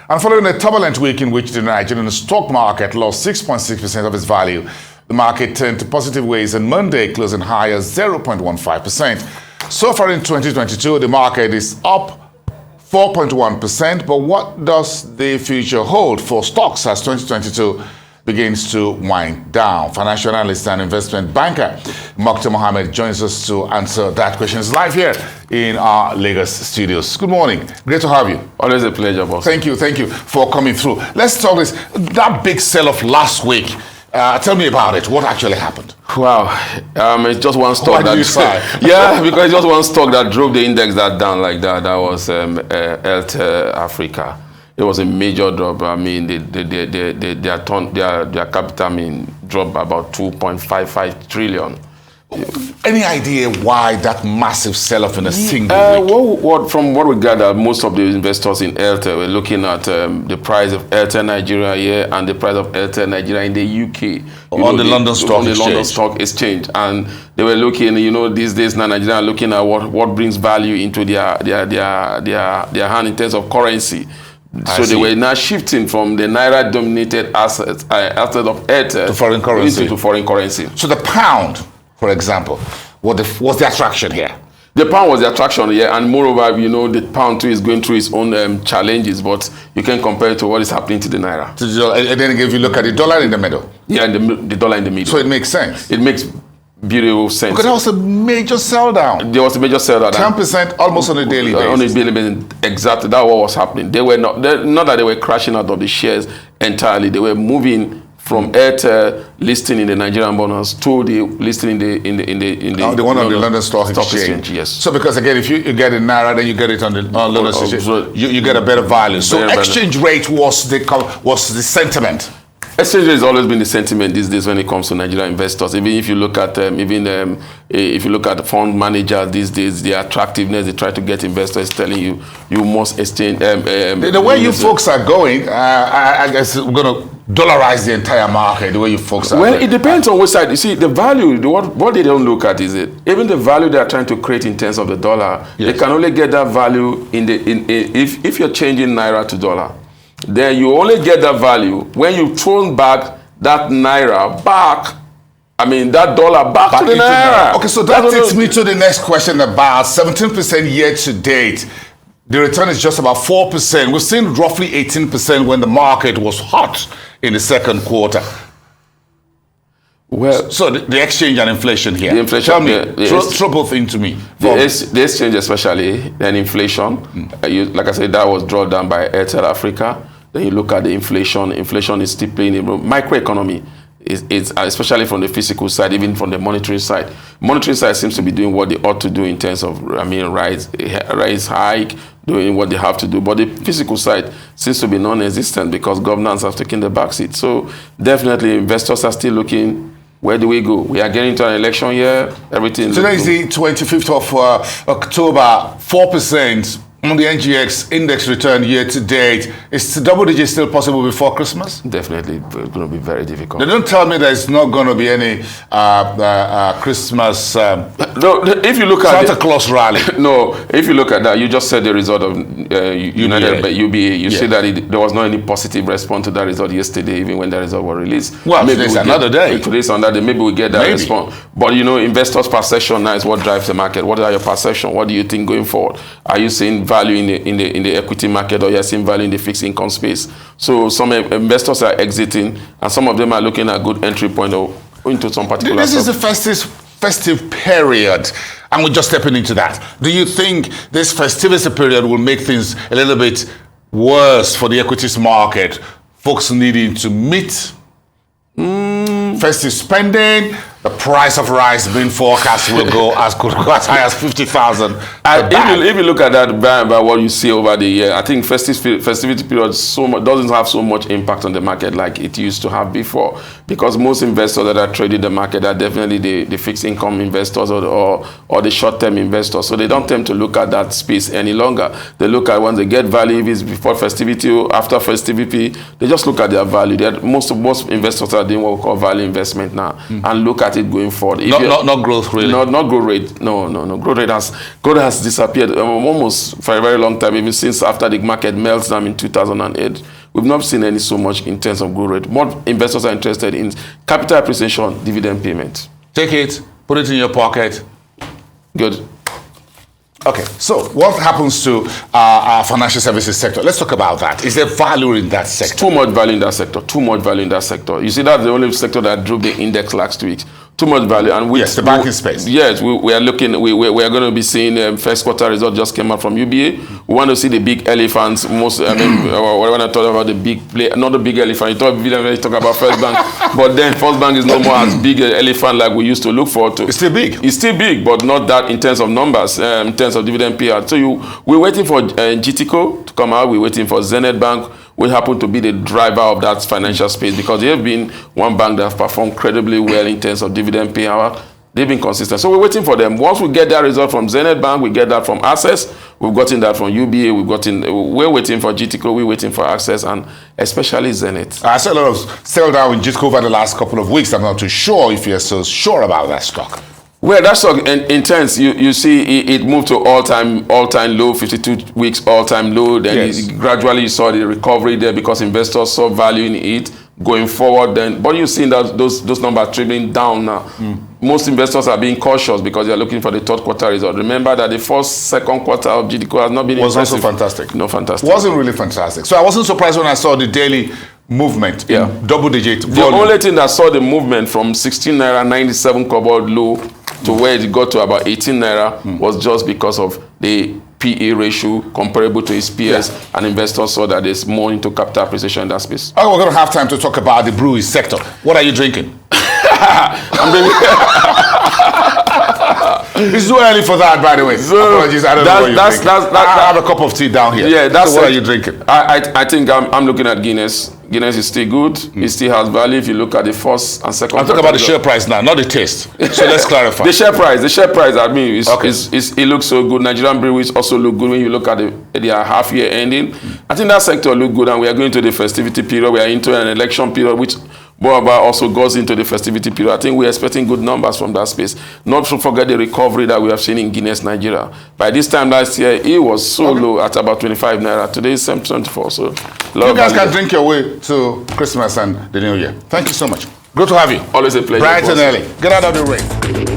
And following a turbulent week in which the Nigerian stock market lost 6.6% of its value, the market turned to positive ways on Monday, closing higher 0.15%. So far in 2022, the market is up 4.1%, but what does the future hold for stocks as 2022 begins to wind down? Financial analyst and investment banker Muktar Mohammed joins us to answer that question. He's live here in our Lagos studios. Good morning. Great to have you. Always a pleasure, boss. Thank you for coming through. Let's talk this. That big sell-off last week. Tell me about it. What actually happened? Wow, it's just one stock. Why did you sigh? Yeah, because it's just one stock that drove the index down like that. That was Airtel Africa. It was a major drop. I mean, their capital dropped about 2.55 trillion. Any idea why that massive sell-off in a single week? From what we gather, most of the investors in Airtel were looking at the price of Airtel Nigeria here and the price of Airtel Nigeria in the UK. On the London Stock Exchange. And they were looking, these days now Nigeria are looking at what brings value into their hand in terms of currency. So they were now shifting from the Naira-dominated assets of Airtel to foreign currency. So the pound, for example, was the attraction here? The pound was the attraction here, and moreover, the pound too is going through its own challenges, but you can compare it to what is happening to the Naira. And then if you look at the dollar in the middle. Yeah, the dollar in the middle. So it makes sense. It makes beautiful sense. Because there was a major sell down. There was a major sell down. 10% almost on a daily basis. On a daily basis, exactly. That's what was happening. They were not that they were crashing out of the shares entirely. They were moving from Airtel listing in the Nigerian bonds to the listing in the one on the London Stock Exchange. Yes. So because again, if you get it Naira, then you get it on the London Stock Exchange. You get a better value. So exchange rate was the sentiment. Exchange rate has always been the sentiment these days when it comes to Nigerian investors. Even if you look at if you look at the fund managers these days, the attractiveness they try to get investors telling you must exchange. The way you folks are going, I guess we're going to dollarize the entire market. The way you folks are. Well, it depends on which side. You see, the value. What they don't look at is even the value they are trying to create in terms of the dollar. Yes. They can only get that value if you're changing Naira to dollar. Then you only get that value when you throw back that Naira back. I mean, that dollar back to the Naira. Okay, so that takes me to the next question about 17% year to date. The return is just about 4%. We've seen roughly 18% when the market was hot in the second quarter. Well, so the exchange and inflation here. The inflation. Tell me, throw both into me. The exchange especially, and inflation. Like I said, that was drawn down by Airtel Africa. Then you look at the inflation. Inflation is still playing a role. Microeconomy is especially from the physical side, even from the monetary side. Monetary side seems to be doing what they ought to do in terms of, rise hike, doing what they have to do. But the physical side seems to be non-existent because governance has taken the backseat. So definitely investors are still looking. Where do we go? We are getting into an election year. Everything. Today is the 25th of October. 4% on the NGX index return year to date. Is double digit still possible before Christmas? Definitely, it's going to be very difficult. They don't tell me there's not going to be any Christmas. No, if you look at Santa Claus rally. No, if you look at that, you just said the result of UBA. You see that there was not any positive response to that result yesterday, even when the result was released. Well, maybe today's another day. Today's another day. Maybe we get that response. But investors' perception now is what drives the market. What are your perception? What do you think going forward? Are you seeing value in the equity market, or you're seeing value in the fixed income space? So some investors are exiting, and some of them are looking at good entry point into some particular. This is the festive period, and we're just stepping into that. Do you think this festivity period will make things a little bit worse for the equities market? Folks needing to meet festive spending. The price of rice being forecast will go as high as 50,000. If you look at that by what you see over the year, I think festivity period doesn't have so much impact on the market like it used to have before, because most investors that are trading the market are definitely the fixed income investors or the short-term investors. So they don't tend to look at that space any longer. They look at when they get value, if it's before festivity or after festivity, they just look at their value. Most investors are doing what we call value investment now and look at at it going forward. Not growth, really. Not growth rate. No. Growth has disappeared almost for a very long time, even since after the market meltdown in 2008. We've not seen any so much in terms of growth rate. More investors are interested in capital appreciation, dividend payment. Take it, put it in your pocket. Good. Okay, so what happens to our financial services sector? Let's talk about that. Is there value in that sector? Too much value in that sector. Too much value in that sector. You see, that's the only sector that drove the index last week. Too much value. And yes, the banking space. Yes, we are looking. We are going to be seeing first quarter result just came out from UBA. We want to see the big elephants. When I talk about the big play, not the big elephant. You talk about First Bank, but then First Bank is no more as big an elephant like we used to look forward to. It's still big. It's still big, but not that in terms of numbers, in terms of dividend payout. So we're waiting for GTCO to come out. We're waiting for Zenith Bank, which happen to be the driver of that financial space, because they have been one bank that have performed credibly well in terms of dividend payout. They've been consistent. So we're waiting for them. Once we get that result from Zenith Bank, we get that from Access. We've gotten that from UBA. We're waiting for GTCO. We're waiting for Access, and especially Zenith. I saw a lot of sell down in GTCO over the last couple of weeks. I'm not too sure if you're so sure about that stock. Well, that stock intense. You see, it moved to all-time low, 52 weeks all-time low. Then yes. Gradually you saw the recovery there because investors saw value in it going forward. Then, but you've seen that those numbers trending down now. Most investors are being cautious because they're looking for the third quarter result. Remember that the second quarter of GDP has not been was impressive. Also fantastic. No, fantastic. Wasn't really fantastic. So I wasn't surprised when I saw the daily movement in double-digit volume. The only thing that saw the movement from 16 naira 97 kobo low to where it got to about 18 naira was just because of the PE ratio comparable to its peers, and investors saw that there's more into capital appreciation in that space. Okay, we're going to have time to talk about the brewery sector. What are you drinking? It's too early for that, by the way. So apologies, I don't know what you're drinking. I have a cup of tea down here. Yeah, so what are you drinking? I think I'm looking at Guinness. Guinness is still good. It still has value if you look at the first and second. I'm talking about the share price now, not the taste. So let's clarify. The share price, I mean, it looks so good. Nigerian breweries also look good when you look at their half-year ending. I think that sector look good, and we are going to the festivity period. We are into an election period, which moreover also goes into the festivity period. I think we're expecting good numbers from that space. Not to forget the recovery that we have seen in Guinness Nigeria. By this time last year, it was so low at about 25 naira. Today is 24. So you guys can drink your way to Christmas and the New Year. Thank you so much. Good to have you. Always a pleasure. Bright and early. Get out of the rain.